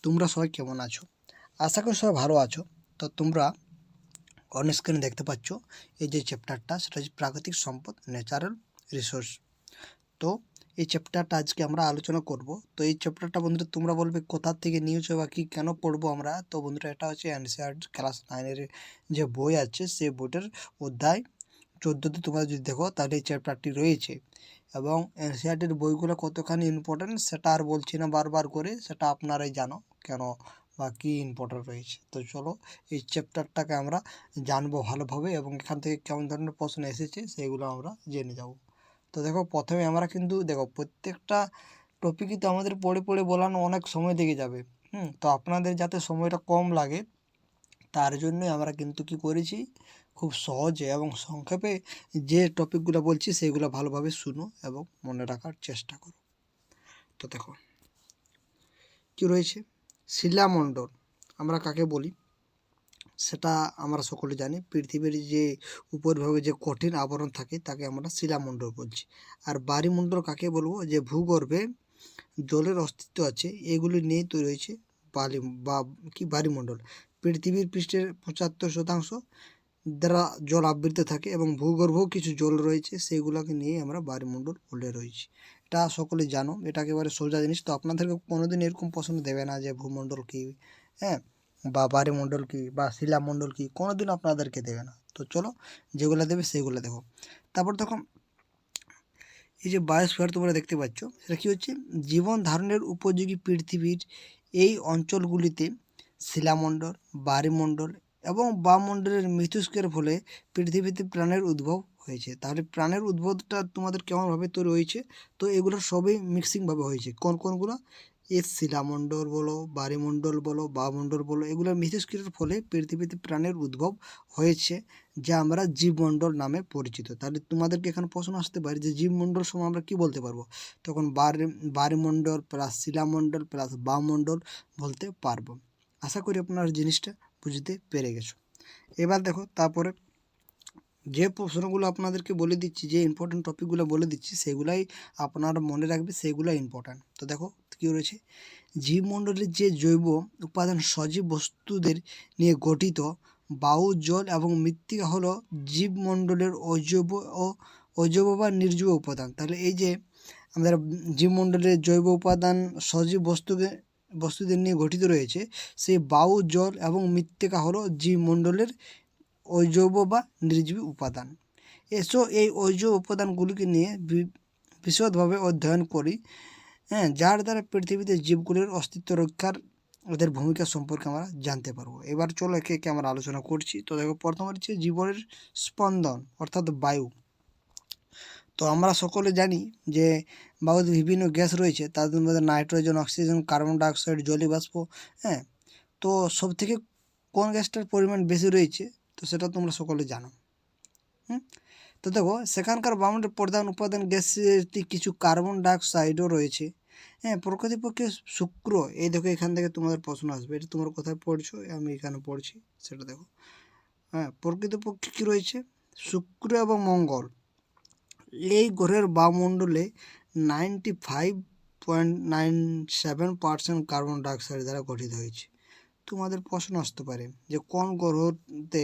তোমরা সবাই কেমন আছো? আশা করি সবাই ভালো আছো। তো তোমরা অন স্ক্রিনে দেখতে পাচ্ছ এই যে চ্যাপ্টারটা, সেটা হচ্ছে প্রাকৃতিক সম্পদ, ন্যাচারাল রিসোর্স। তো এই চ্যাপ্টারটা আজকে আমরা আলোচনা করব। তো এই চ্যাপ্টারটা বন্ধুরা তোমরা বলবে কোথা থেকে নিয়েছো বা কি কেন পড়বো আমরা। তো বন্ধুরা এটা হচ্ছে এনসিইআরটি ক্লাস 9-এর যে বই আছে সেই বইটার অধ্যায় 14তে তোমরা যদি দেখো তাহলে এই চ্যাপ্টারটি রয়েছে। এবং এনসিইআরটির বইগুলো কতখানি ইম্পর্ট্যান্ট সেটা আর বলছি না বারবার করে, সেটা আপনারাই জানো কেন বা কী ইম্পর্ট্যান্ট রয়েছে। তো চলো এই চ্যাপ্টারটাকে আমরা জানবো ভালোভাবে এবং এখান থেকে কেমন ধরনের প্রশ্ন এসেছে সেগুলো আমরা জেনে যাব। তো দেখো প্রথমে আমরা কিন্তু দেখো প্রত্যেকটা টপিকই তো আমাদের পড়ে পড়ে বলানো অনেক সময় লেগে যাবে। তো আপনাদের যাতে সময়টা কম লাগে তার জন্যই আমরা কিন্তু কি করেছি, খুব সহজে এবং সংক্ষেপে যে টপিকগুলো বলছি সেগুলো ভালোভাবে শুনো এবং মনে রাখার চেষ্টা করো। তো দেখো কি রয়েছে, শিলামণ্ডল আমরা কাকে বলি সেটা আমরা সকলে জানি। পৃথিবীর যে উপরিভাগে যে কঠিন আবরণ থাকে তাকে আমরা শিলামণ্ডল বলছি। আর বায়ুমণ্ডল কাকে বলবো, যে ভূগর্ভে জলের অস্তিত্ব আছে এগুলি নিয়ে তৈরি হয়েছে বালি বা কি বায়ুমণ্ডল। পৃথিবীর পৃষ্ঠের 75% দ্বারা জল আবৃত থাকে এবং ভূগর্ভেও কিছু জল রয়েছে, সেগুলোকে নিয়ে আমরা বায়ুমণ্ডল বলে রয়েছি। এটা সকলে জানো, এটা একেবারে সোজা জিনিস। তো আপনাদেরকে কোনোদিন এরকম প্রশ্ন দেবে না যে ভূমণ্ডল কী, হ্যাঁ, বা বায়ুমণ্ডল কী বা শিলামণ্ডল কী, কোনোদিন আপনাদেরকে দেবে না। তো চলো যেগুলো দেবে সেগুলো দেখো। তারপর দেখো এই যে বায়োস্ফিয়ার তোমরা দেখতে পাচ্ছ, সেটা কী হচ্ছে, জীবন ধারণের উপযোগী পৃথিবীর এই অঞ্চলগুলিতে শিলামণ্ডল, বায়ুমণ্ডল এবং বায়ুমণ্ডলের মিথস্ক্রিয়ার ফলে পৃথিবীতে প্রাণের উদ্ভব হয়েছে। তাহলে প্রাণের উদ্ভবটা তোমাদের কেমনভাবে তৈরি হয়েছে, তো এগুলো সবই মিক্সিংভাবে হয়েছে। কোনগুলো, এই শিলামণ্ডল বলো, বায়ুমণ্ডল বলো, বায়ুমণ্ডল বলো, এগুলোর মিথস্ক্রিয়ার ফলে পৃথিবীতে প্রাণের উদ্ভব হয়েছে, যা আমরা জীবমণ্ডল নামে পরিচিত। তাহলে তোমাদেরকে এখানে প্রশ্ন আসতে পারে যে জীবমণ্ডল সময় আমরা কি বলতে পারবো, তখন বায়ুমণ্ডল প্লাস শিলামণ্ডল প্লাস বায়ুমণ্ডল বলতে পারবো। আশা করি আপনারা জিনিসটা বুঝতে পেরে গেছো। এবার দেখো তারপরে যে প্রশ্নগুলো আপনাদেরকে বলে দিচ্ছি, যে ইম্পর্টেন্ট টপিকগুলো বলে দিচ্ছি সেগুলাই আপনারা মনে রাখবে, সেগুলাই ইম্পর্ট্যান্ট। তো দেখো কী রয়েছে, জীবমণ্ডলের যে জৈব উপাদান সজীব বস্তুদের নিয়ে গঠিত, বায়ু, জল এবং মৃত্তিকা হলো জীবমণ্ডলের অজৈব ও অজৈব বা নির্জীব উপাদান। তাহলে এই যে আমাদের জীবমণ্ডলের জৈব উপাদান সজীব বস্তুদের নিয়ে গঠিত রয়েছে, সেই বায়ু, জল এবং মৃত্তিকা হলো জীবমণ্ডলের অজৈব বা নির্জীব উপাদান। এসো এই অজৈব উপাদানগুলিকে নিয়ে বিশদভাবে অধ্যয়ন করি, যার দ্বারা পৃথিবীতে জীবগুলির অস্তিত্ব রক্ষার ওদের ভূমিকা সম্পর্কে আমরা জানতে পারবো। এবার চলো একে একে আমরা আলোচনা করছি। তো দেখো প্রথম হচ্ছে জীবনের স্পন্দন অর্থাৎ বায়ু। তো আমরা সকলে জানি যে বায়ুতে বিভিন্ন গ্যাস রয়েছে, তাদের মধ্যে নাইট্রোজেন, অক্সিজেন, কার্বন ডাইঅক্সাইড, জলীয় বাষ্প। তো সব থেকে কোন গ্যাসটার পরিমাণ বেশি রয়েছে, তো সেটা তোমরা সকলে জানো। তো দেখো সেখানকার বায়ুমণ্ডলের প্রধান উপাদান গ্যাসটি কিছু কার্বন ডাইঅক্সাইডও রয়েছে। প্রকৃতপক্ষে শুক্র, এই দেখো এখান থেকে তোমাদের প্রশ্ন আসবে, এটা তোমরা কোথায় পড়ছো, আমি এখানে পড়ছি, সেটা দেখো। প্রকৃতপক্ষে কী রয়েছে, শুক্র এবং মঙ্গল এই গ্রহের বায়ুমণ্ডলে 95.97% কার্বন ডাইঅক্সাইড দ্বারা গঠিত হয়েছে। তোমাদের প্রশ্ন আসতে পারে যে কোন গ্রহতে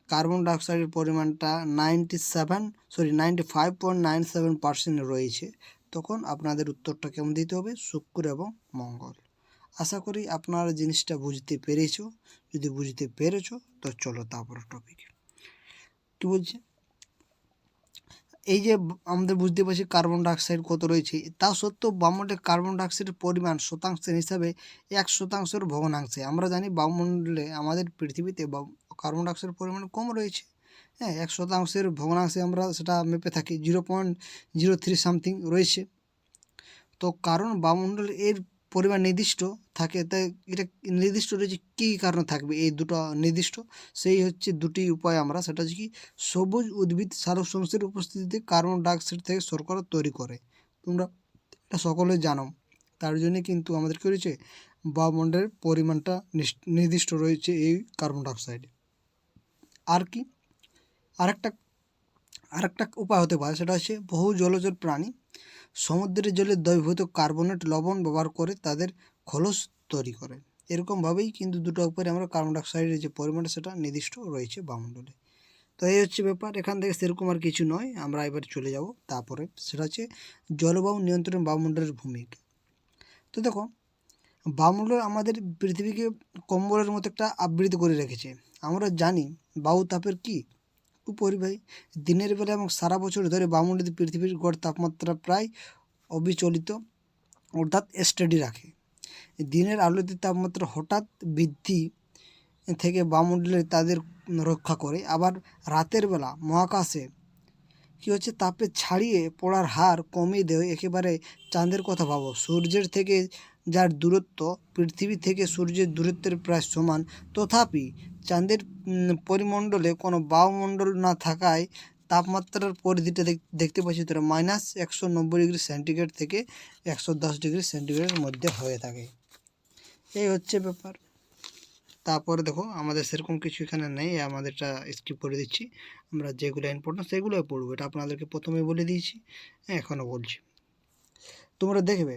কার্বন ডাইঅক্সাইডের পরিমাণটা 95.97% রয়েছে, তখন আপনাদের উত্তরটা কেমন দিতে হবে, শুক্র এবং মঙ্গল। আশা করি আপনারা জিনিসটা বুঝতে পেরেছো। যদি বুঝতে পেরেছো তো চলো তারপর টপিকে কী বলছে। এই যে আমাদের বুঝতে পারছি কার্বন ডাইঅক্সাইড কত রয়েছে, তা সত্ত্বেও বায়ুমণ্ডলে কার্বন ডাইঅক্সাইডের পরিমাণ শতাংশের হিসাবে 1% ভগ্নাংশে। আমরা জানি বায়ুমণ্ডলে আমাদের পৃথিবীতে কার্বন ডাইঅক্সাইডের পরিমাণ কম রয়েছে, 1% ভগ্নাংশে আমরা সেটা মেপে থাকি, 0.03 সামথিং রয়েছে। তো কারণ বায়ুমণ্ডলে এর পরিমাণ নির্দিষ্ট থাকে, তাই এটা নির্দিষ্ট রয়েছে কী কারণে থাকবে এই দুটো নির্দিষ্ট, সেই হচ্ছে দুটি উপায় আমরা, সেটা হচ্ছে কি, সবুজ উদ্ভিদ সালোকসংশ্লেষের উপস্থিতিতে কার্বন ডাইঅক্সাইড থেকে শর্করা তৈরি করে। তোমরা এটা সকলে জানো, তার জন্যে কিন্তু আমাদের কী রয়েছে, বায়ুমণ্ডলের পরিমাণটা নির্দিষ্ট রয়েছে এই কার্বন ডাইঅক্সাইডে। আর কি আরেকটা উপায় হতে পারে, সেটা হচ্ছে বহু জলচর প্রাণী সমুদ্রের জলে দ্রবীভূত কার্বনেট লবণ ব্যবহার করে তাদের খোলস তৈরি করে। এরকমভাবেই কিন্তু দুটো উপরে আমরা কার্বন ডাইঅক্সাইডের যে পরিমাণটা সেটা নির্দিষ্ট রয়েছে বায়ুমণ্ডলে। তো এই হচ্ছে ব্যাপার, এখান থেকে সেরকম আর কিছু নয়। আমরা এবার চলে যাব তারপরে, সেটা হচ্ছে জলবায়ু নিয়ন্ত্রণ বায়ুমণ্ডলের ভূমিকা। তো দেখো, বায়ুমণ্ডল আমাদের পৃথিবীকে কম্বলের মতো একটা আবৃত করে রেখেছে। আমরা জানি বায়ু তাপের কী উপরিবাহী। দিনের বেলা এবং সারা বছর ধরে বায়ুমণ্ডলে পৃথিবীর গড় তাপমাত্রা প্রায় অবিচলিত অর্থাৎ স্টেডি রাখে। দিনের আলোতে তাপমাত্রা হঠাৎ বৃদ্ধি থেকে বায়ুমণ্ডলে তাদের রক্ষা করে। আবার রাতের বেলা মহাকাশে কী হচ্ছে, তাপে ছাড়িয়ে পড়ার হার কমিয়ে দেয়। একেবারে চাঁদের কথা ভাবো, সূর্যের থেকে যার দূরত্ব পৃথিবী থেকে সূর্যের দূরত্বের প্রায় সমান, তথাপি চাঁদের পরিমণ্ডলে কোনো বায়ুমণ্ডল না থাকায় তাপমাত্রার পরিধিটা দেখতে পাচ্ছি তোরা -190°C থেকে 110°C মধ্যে হয়ে থাকে। এই হচ্ছে ব্যাপার। তারপরে দেখো, আমাদের সেরকম কিছু এখানে নেই, আমাদেরটা স্কিপ করে দিচ্ছি। আমরা যেগুলো ইম্পর্টেন্ট সেগুলোই পড়বো, এটা আপনাদেরকে প্রথমে বলে দিয়েছি, এখনও বলছি। তোমরা দেখবে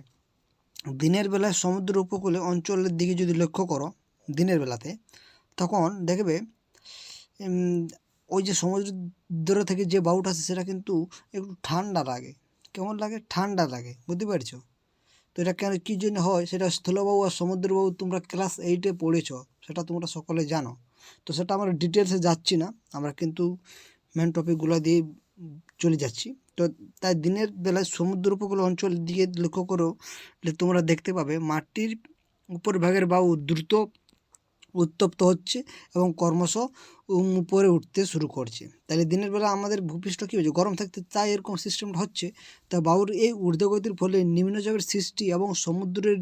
দিনের বেলায় সমুদ্র উপকূলে অঞ্চলের দিকে যদি লক্ষ্য করো দিনের বেলাতে, তখন দেখবে ওই যে সমুদ্র থেকে যে বায়ুটা আসে সেটা কিন্তু একটু ঠান্ডা লাগে। কেমন লাগে? ঠান্ডা লাগে, বুঝতে পারছো? তো এটা কেন, কী জন্য হয়, সেটা স্থলবায়ু আর সমুদ্রবায়ু তোমরা ক্লাস 8-এ পড়েছ, সেটা তোমরা সকলে জানো। তো সেটা আমরা ডিটেলসে যাচ্ছি না, আমরা কিন্তু মেন টপিকগুলো দিয়ে চলে যাচ্ছি। তো তাই দিনের বেলায় সমুদ্র উপকূল অঞ্চলের দিকে লক্ষ্য করলে তোমরা দেখতে পাবে মাটির উপরভাগের বায়ু দ্রুত উত্তপ্ত হচ্ছে এবং ক্রমশ উপরে উঠতে শুরু করছে। তাহলে দিনের বেলা আমাদের ভূপৃষ্ঠ কী হচ্ছে, গরম থাকতে চাই, এরকম সিস্টেমটা হচ্ছে। তা বায়ুর এই ঊর্ধ্বগতির ফলে নিম্নচাপের সৃষ্টি এবং সমুদ্রের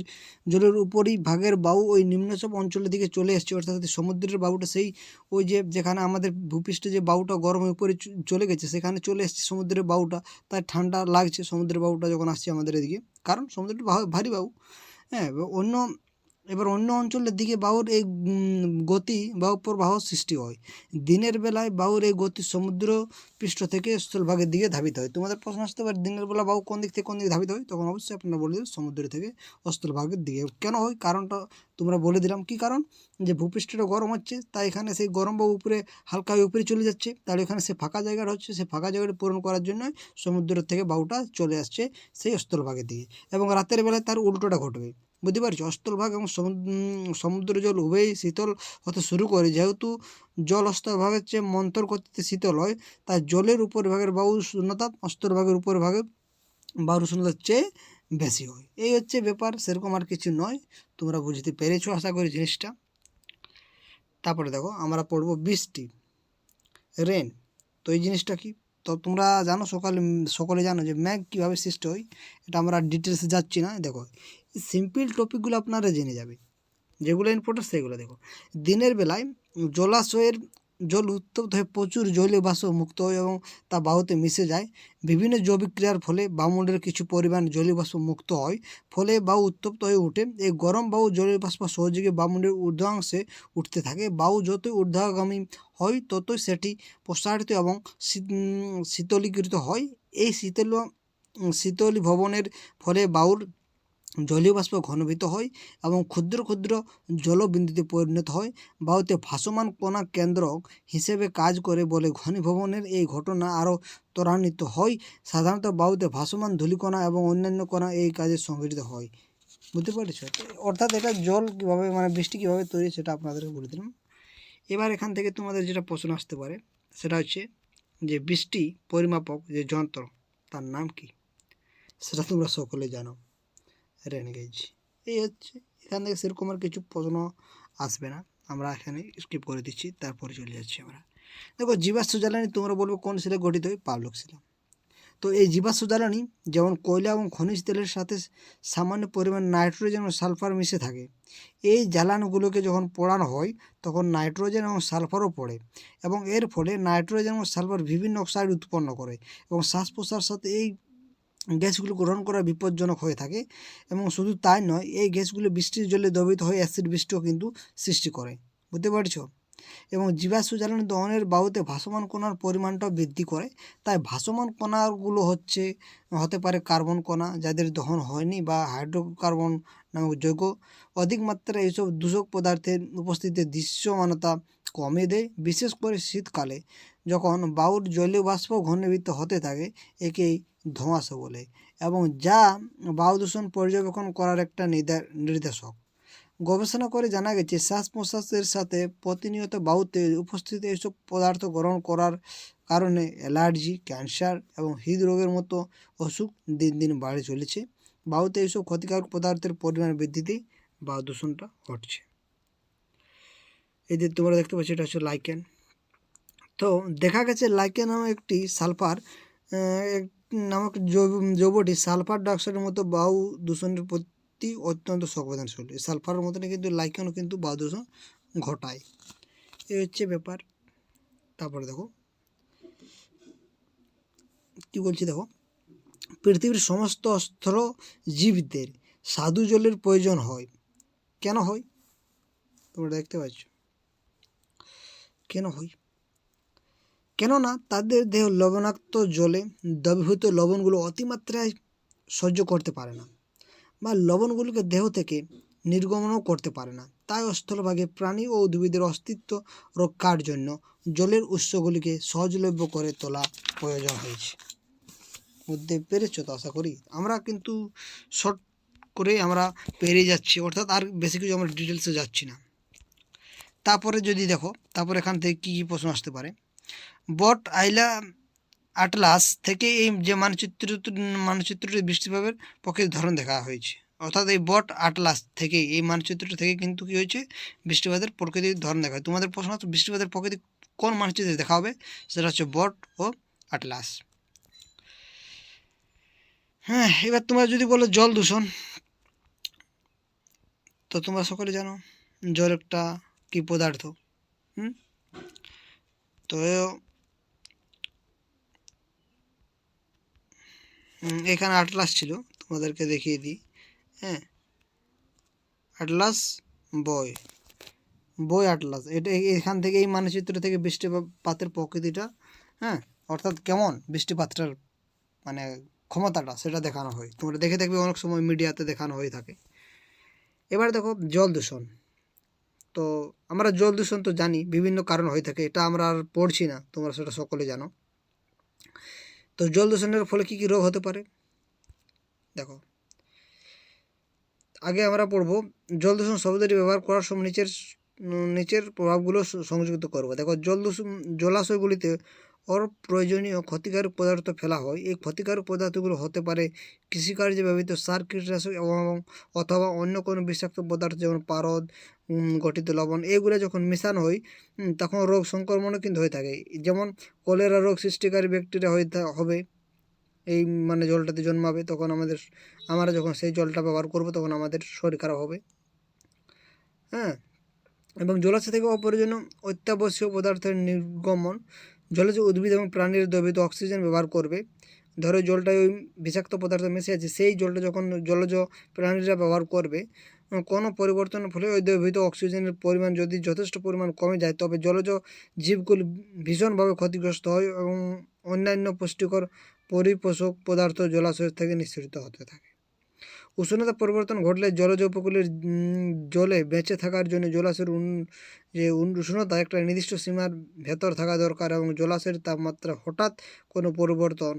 জলের উপরই ভাগের বায়ু ওই নিম্নচাপ অঞ্চলের দিকে চলে এসছে। অর্থাৎ সমুদ্রের বায়ুটা সেই ওই যে যেখানে আমাদের ভূপৃষ্ঠে যে বায়ুটা গরম উপরে চলে গেছে সেখানে চলে এসছে সমুদ্রের বায়ুটা, তাই ঠান্ডা লাগছে সমুদ্রের বায়ুটা যখন আসছে আমাদের এদিকে, কারণ সমুদ্রটা ভারী বায়ু। হ্যাঁ, এবার অন্য অঞ্চলের দিকে বায়ুর এই গতি বা প্রবাহ সৃষ্টি হয়। দিনের বেলায় বায়ুর এই গতি সমুদ্র পৃষ্ঠ থেকে স্থলভাগের দিকে ধাবিত হয়। তোমাদের প্রশ্ন আসতে পারে দিনের বেলা বায়ু কোন দিক থেকে কোন দিকে ধাবিত হয়, তখন অবশ্যই আপনারা বলে দেবেন সমুদ্র থেকে স্থলভাগের দিকে। কেন হয় কারণটা তোমরা বলে দিলাম। কি কারণ, যে ভূপৃষ্ঠটা গরম হচ্ছে, তাই এখানে সেই গরম বায়ু উপরে হালকা উপরে চলে যাচ্ছে, তাহলে এখানে সে ফাঁকা জায়গাটা হচ্ছে, সেই ফাঁকা জায়গাটা পূরণ করার জন্য সমুদ্র থেকে বায়ুটা চলে আসছে সেই স্থলভাগের দিকে। এবং রাতের বেলায় তার উল্টোটা ঘটবে, বুঝতে পারছি। স্থলভাগ এবং সমুদ্র জল উভয়ই শীতল হতে শুরু করে। যেহেতু জল স্থলভাগের চেয়ে মন্থর গতিতে শীতল হয়, তাই জলের উপরভাগের বায়ুর উষ্ণতা স্থলভাগের উপরভাগের বায়ুর উষ্ণতার চেয়ে বেশি হয়। এই হচ্ছে ব্যাপার, সেরকম আর কিছু নয়। তোমরা বুঝতে পেরেছো আশা করি জিনিসটা। তারপরে দেখো, আমরা পড়বো বৃষ্টি, রেন। তো এই জিনিসটা কি, তো তোমরা জানো, সকলে জানো যে মেঘ কীভাবে সৃষ্টি হয়। এটা আমরা ডিটেলসে যাচ্ছি না। দেখো, সিম্পল টপিকগুলো আপনারা জেনে যাবে, যেগুলো ইম্পর্টেন্ট সেগুলো দেখো। দিনের বেলায় জলাশয়ের জল উত্তপ্ত হয়ে প্রচুর জলীয় বাষ্প মুক্ত হয় এবং তা বায়ুতে মিশে যায়। বিভিন্ন জৈবিক ক্রিয়ার ফলে বায়ুমণ্ডলের কিছু পরিমাণ জলীয় বাষ্প মুক্ত হয়, ফলে বায়ু উত্তপ্ত হয়ে ওঠে। এই গরম বায়ু জলীয় বাষ্প সহযোগে বায়ুমণ্ডলের ঊর্ধ্বাংশে উঠতে থাকে। বায়ু যতই ঊর্ধ্বগামী হয় ততই সেটি প্রসারিত এবং শীতলীকৃত হয়। এই শীতলীভবনের ফলে বায়ুর জলীয় বাষ্প ঘনীভূত হয় এবং ক্ষুদ্র ক্ষুদ্র জলবিন্দুতে পরিণত হয়। বায়ুতে ভাসমান কণা কেন্দ্র হিসেবে কাজ করে বলে ঘনীভবনের এই ঘটনা আরও ত্বরান্বিত হয়। সাধারণত বায়ুতে ভাসমান ধূলিকণা এবং অন্যান্য কণা এই কাজে সংঘটিত হয়, বুঝতে পেরেছ? অর্থাৎ এটা জল কীভাবে, মানে বৃষ্টি কীভাবে তৈরি, সেটা আপনাদেরকে বলে দিলাম। এবার এখান থেকে তোমাদের যেটা প্রশ্ন আসতে পারে সেটা হচ্ছে যে বৃষ্টি পরিমাপক যে যন্ত্র তার নাম কি, সেটা তোমরা সকলে জানো, রেন গেজ। এই হচ্ছে, এখান থেকে সেরকম আর কিছু প্রশ্ন আসবে না, আমরা এখানে স্কিপ করে দিচ্ছি, তারপরে চলে যাচ্ছি আমরা। দেখো, জীবাশ্ম জ্বালানি তোমরা বলবো কোন শিলা গঠিত হয়, পাললিক শিলা। তো এই জীবাশ্ম জ্বালানি যেমন কয়লা এবং খনিজ তেলের সাথে সামান্য পরিমাণ নাইট্রোজেন ও সালফার মিশে থাকে। এই জ্বালানিগুলোকে যখন পোড়ানো হয় তখন নাইট্রোজেন এবং সালফারও পড়ে এবং এর ফলে নাইট্রোজেন এবং সালফার বিভিন্ন অক্সাইড উৎপন্ন করে এবং শ্বাস প্রশ্বাসের সাথে এই গ্যাসগুলো গ্রহণ করা বিপজ্জনক হয়ে থাকে। এবং শুধু তাই নয়, এই গ্যাসগুলো বৃষ্টির জলে দ্রবীভূত হয়ে অ্যাসিড বৃষ্টিও কিন্তু সৃষ্টি করে, বুঝতে পারছো? এবং জীবাশ্ম জ্বালানি দহনের বায়ুতে ভাসমান কণার পরিমাণটাও বৃদ্ধি করে। তাই ভাসমান কণাগুলো হতে পারে কার্বন কণা যাদের দহন হয়নি, বা হাইড্রোকার্বন নামক যৌগ অধিক মাত্রায় এইসব দূষক পদার্থের উপস্থিতিতে দৃশ্যমানতা কমিয়ে দেয়। বিশেষ করে শীতকালে যখন বায়ুর জলীয় বাষ্প ঘনীভূত হতে থাকে, একেই ধোঁয়াশা বলে এবং যা বায়ু দূষণ পর্যবেক্ষণ করার একটা নির্দেশক। গবেষণা করে জানা গেছে শ্বাস প্রশ্বাসের সাথে প্রতিনিয়ত বায়ুতে উপস্থিত এইসব পদার্থ গ্রহণ করার কারণে অ্যালার্জি, ক্যান্সার এবং হৃদরোগের মতো অসুখ দিন দিন বাড়ে চলেছে। বায়ুতে এইসব ক্ষতিকারক পদার্থের পরিমাণ বৃদ্ধিতেই বায়ু দূষণটা ঘটছে। এই যে তোমরা দেখতে পাচ্ছ, এটা হচ্ছে লাইকেন। তো দেখা গেছে লাইকেন নামক একটি সালফার নামক যৌগটি সালফার ডাইঅক্সাইডের মতো বায়ু দূষণের প্রতি অত্যন্ত সংবেদনশীল। এই সালফারের মতনই কিন্তু লাইকেনও কিন্তু বায়ু দূষণ ঘটায়। এই হচ্ছে ব্যাপার। তারপরে দেখো কী বলছি, দেখো পৃথিবীর সমস্ত স্থল জীবদের স্বাদু জলের প্রয়োজন হয়। কেন হয় তোমরা দেখতে পাচ্ছ, কেন হয়? কেননা তাদের দেহ লবণাক্ত জলে দ্রবীভূত লবণগুলো অতিমাত্রায় সহ্য করতে পারে না বা লবণগুলোকে দেহ থেকে নির্গমনও করতে পারে না। তাই স্থলভাগে প্রাণী ও উদ্ভিদের অস্তিত্ব রক্ষার জন্য জলের উৎসগুলিকে সহজলভ্য করে তোলা প্রয়োজন হয়েছে। বুঝতে পেরেছো তো আশা করি। আমরা কিন্তু শর্ট করে আমরা পেরিয়ে যাচ্ছি, অর্থাৎ আর বেশি কিছু আমরা ডিটেলসে যাচ্ছি না। তারপরে যদি দেখো, তারপরে এখান থেকে কী কী প্রশ্ন আসতে পারে। বট আইলা আটলাস থেকে এই যে মানচিত্রটি বৃষ্টিপাতের প্রকৃতির ধরন দেখা হয়েছে। অর্থাৎ এই বট আটলাস থেকে, এই মানচিত্রটি থেকে কিন্তু কী হয়েছে, বৃষ্টিপাতের প্রকৃতির ধরন দেখা হয়। তোমাদের প্রশ্ন হচ্ছে বৃষ্টিপাতের প্রকৃতি কোন মানচিত্রে দেখা হবে, সেটা হচ্ছে বট ও আটলাস। হ্যাঁ, এবার তোমরা যদি বলো জল দূষণ, তো তোমরা সকলে জানো জল একটা কী পদার্থ। তো এখানে আটলাস ছিল, তোমাদেরকে দেখিয়ে দিই। হ্যাঁ, আটলাস বই আটলাস, এটা এখান থেকে এই মানচিত্র থেকে বৃষ্টিপাতের প্রকৃতিটা, হ্যাঁ, অর্থাৎ কেমন বৃষ্টিপাতটার মানে ক্ষমতাটা, সেটা দেখানো হয়। তোমরা দেখে দেখবে অনেক সময় মিডিয়াতে দেখানো হয়ে থাকে। এবার দেখো জল দূষণ। তো আমরা জল দূষণ তো জানি বিভিন্ন কারণ হয়ে থাকে, এটা আমরা আর পড়ছি না, তোমরা সেটা সকলে জানো। তো জল দূষণের ফলে কী কী রোগ হতে পারে দেখো। আগে আমরা পড়ব জল দূষণ শব্দটি ব্যবহার করার সময় নিচের প্রভাবগুলো সংযুক্ত করব। দেখো জলাশয়গুলিতে অপ্রয়োজনীয় ক্ষতিকারক পদার্থ ফেলা হয়। এই ক্ষতিকারক পদার্থগুলো হতে পারে কৃষিকার্যে ব্যবহৃত সার, কীটনাশক এবং অথবা অন্য কোনো বিষাক্ত পদার্থ, যেমন পারদ, গঠিত লবণ। এগুলো যখন মেশানো হয় তখন রোগ সংক্রমণও কিন্তু হয়ে থাকে। যেমন কলেরা রোগ সৃষ্টিকারী ব্যাকটেরিয়া হবে এই মানে জলটাতে জন্মাবে, তখন আমরা যখন সেই জলটা ব্যবহার করব তখন আমাদের শরীর খারাপ হবে। হ্যাঁ, এবং জলাশয় থেকে অপ্রয়োজনীয় অত্যাবশ্যক পদার্থের নির্গমন, জলজ উদ্ভিদ এবং প্রাণীর দ্রবীভূত অক্সিজেন ব্যবহার করবে। ধরো জলটায় ওই বিষাক্ত পদার্থ মিশে আছে, সেই জলটা যখন জলজ প্রাণীরা ব্যবহার করবে, কোনো পরিবর্তনের ফলে ওই দ্রবীভূত অক্সিজেনের পরিমাণ যদি যথেষ্ট পরিমাণ কমে যায়, তবে জলজ জীবগুলি ভীষণভাবে ক্ষতিগ্রস্ত হয় এবং অন্যান্য পুষ্টিকর পরিপোষক পদার্থ জলাশয় থেকে নিঃসরিত হতে থাকে। উষ্ণতা পরিবর্তন ঘটলে জলজ উপকূলের জলে বেঁচে থাকার জন্য জলাশয়ের যে উষ্ণতা একটা নির্দিষ্ট সীমার ভেতর থাকা দরকার, এবং জলাশয়ের তাপমাত্রা হঠাৎ কোনো পরিবর্তন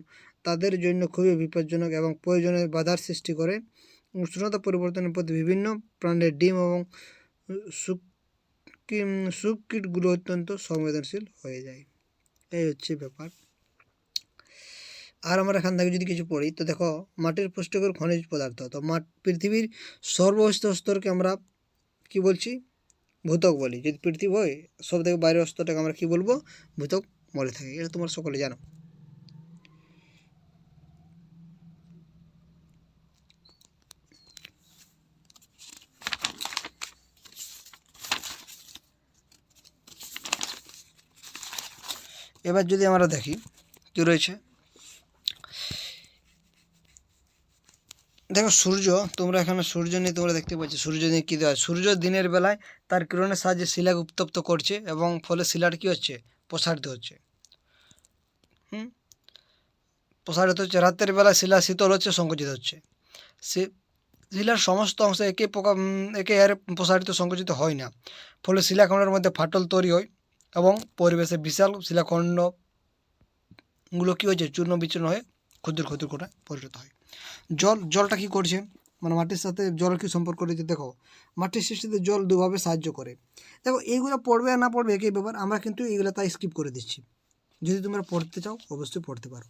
তাদের জন্য খুবই বিপজ্জনক এবং প্রয়োজনে বাধার সৃষ্টি করে। উষ্ণতা পরিবর্তনের প্রতি বিভিন্ন প্রাণীর ডিম এবং শুককীটগুলো অত্যন্ত সংবেদনশীল হয়ে যায়। এই হচ্ছে ব্যাপার। আর আমরা এখান থেকে যদি কিছু পড়ি, তো দেখো মাটির পুষ্টিকর খনিজ পদার্থ। তো পৃথিবীর সর্বস্থ স্তরকে আমরা কি বলছি, ভূত্বক বলি। যদি পৃথিবী হয় সব থেকে বাইরের স্তরটাকে আমরা কি বলবো, ভূত্বক বলে থাকি। এটা তোমরা সকলে জানো। এবার যদি আমরা দেখি কি রয়েছে, দেখো সূর্য, তোমরা এখানে সূর্য নিয়ে তোমরা দেখতে পাচ্ছ, সূর্য নিয়ে কী দেওয়া, সূর্য দিনের বেলায় তার কিরণের সাহায্যে শিলাকে উত্তপ্ত করছে এবং ফলে শিলাটা কী হচ্ছে, প্রসারিত হচ্ছে। প্রসারিত হচ্ছে। রাতের বেলা শিলা শীতল হচ্ছে, সংকুচিত হচ্ছে। শিলার সমস্ত অংশে একে এর প্রসারিত সংকুচিত হয় না, ফলে শিলাখণ্ডের মধ্যে ফাটল তৈরি হয় এবং পরিবেশে বিশাল শিলাখণ্ডগুলো কী হয়েছে চূর্ণ বিচূর্ণ হয়ে ক্ষুদ্র ক্ষুদ্র করে পরিণত হয়। জলটা কী করছে, মানে মাটির সাথে জলের কী সম্পর্ক রয়েছে দেখো, মাটির সৃষ্টিতে জল দুভাবে সাহায্য করে। দেখো এইগুলো পড়বে আর না পড়বে একই ব্যাপার, আমরা কিন্তু এইগুলো তাই স্কিপ করে দিচ্ছি। যদি তোমরা পড়তে চাও অবশ্যই পড়তে পারো।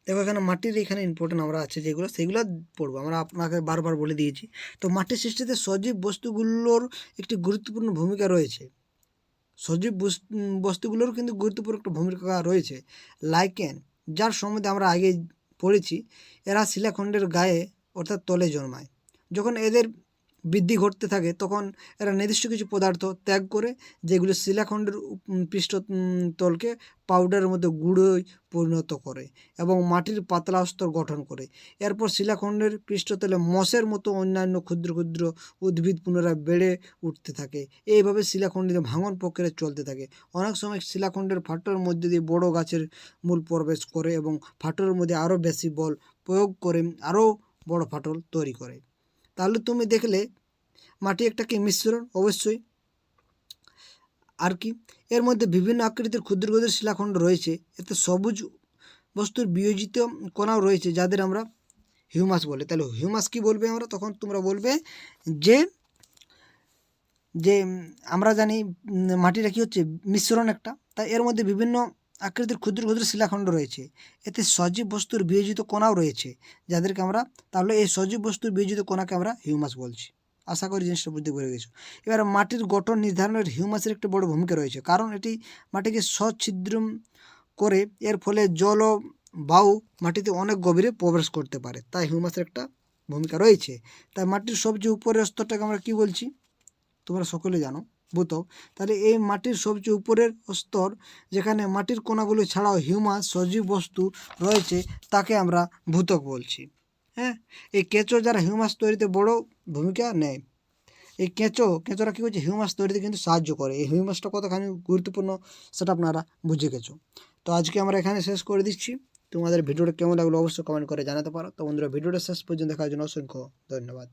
দেখো এখানে মাটির এখানে ইম্পর্টেন্ট আমরা আছে যেগুলো সেগুলো পড়বো, আমরা আপনাকে বারবার বলে দিয়েছি। তো মাটির সৃষ্টিতে সজীব বস্তুগুলোর একটি গুরুত্বপূর্ণ ভূমিকা রয়েছে। সজীব বস্তুগুলোর কিন্তু গুরুত্বপূর্ণ একটা ভূমিকা রয়েছে। লাইকেন, যার সম্বন্ধে আমরা আগে পড়েছি, এরা শিলাখণ্ডের গায়ে অর্থাৎ তলে জন্মায়। যখন এদের বৃদ্ধি ঘটতে থাকে তখন এরা নির্দিষ্ট কিছু পদার্থ ত্যাগ করে, যেগুলো শিলাখণ্ডের পৃষ্ঠ তলকে পাউডারের মধ্যে গুঁড়োয় পরিণত করে এবং মাটির পাতলা স্তর গঠন করে। এরপর শিলাখণ্ডের পৃষ্ঠতলে মসের মতো অন্যান্য ক্ষুদ্র ক্ষুদ্র উদ্ভিদ পুনরায় বেড়ে উঠতে থাকে। এইভাবে শিলাখণ্ডের ভাঙন প্রক্রিয়া চলতে থাকে। অনেক সময় শিলাখণ্ডের ফাটলের মধ্যে দিয়ে বড় গাছের মূল প্রবেশ করে এবং ফাটলের মধ্যে আরও বেশি বল প্রয়োগ করে আরও বড় ফাটল তৈরি করে। তাহলে তুমি দেখলে মাটি একটা কি মিশ্রণ, অবশ্যই। আর কি, এর মধ্যে বিভিন্ন আকৃতির ক্ষুদ্র ক্ষুদ্র শিলাখণ্ড রয়েছে। এতে সবুজ বস্তুর বিয়োজিত কণাও রয়েছে, যাদের আমরা হিউমাস বলে। তাহলে হিউমাস কি বলবে আমরা, তখন তোমরা বলবে যে যে আমরা জানি মাটিটা কী হচ্ছে মিশ্রণ একটা, তাই এর মধ্যে বিভিন্ন আকৃতির ক্ষুদ্র ক্ষুদ্র শিলাখণ্ড রয়েছে। এতে সজীব বস্তুর বিয়োজিত কণাও রয়েছে, যাদেরকে আমরা, তাহলে এই সজীব বস্তুর বিয়োজিত কণাকে আমরা হিউমাস বলছি। আশা করি জিনিসটা বুঝতে পেরে গেছো। এবার মাটির গঠন নির্ধারণের হিউমাসের একটা বড় ভূমিকা রয়েছে, কারণ এটি মাটিকে সচ্ছিদ্র করে, এর ফলে জল ও বায়ু মাটিতে অনেক গভীরে প্রবেশ করতে পারে, তাই হিউমাসের একটা ভূমিকা রয়েছে। তাই মাটির সবচেয়ে উপরের স্তরটাকে আমরা কী বলছি, তোমরা সকলে জানো, ভূত্বক। তাহলে এই মাটির সবচেয়ে উপরের স্তর, যেখানে মাটির কণাগুলো ছাড়াও হিউমাস সজীব বস্তু রয়েছে, তাকে আমরা ভূত্বক বলছি। হ্যাঁ, এই কেঁচো যারা হিউমাস তৈরিতে বড় ভূমিকা নেয়। এই কেঁচোরা কী করছে, হিউমাস তৈরিতে কিন্তু সাহায্য করে। এই হিউমাসটা কতখানি গুরুত্বপূর্ণ সেটা আপনারা বুঝে গেছো। তো আজকে আমরা এখানে শেষ করে দিচ্ছি। তোমাদের ভিডিওটা কেমন লাগলো অবশ্যই কমেন্ট করে জানাতে পারো। তো বন্ধুরা, ভিডিওটা শেষ পর্যন্ত দেখার জন্য অসংখ্য ধন্যবাদ।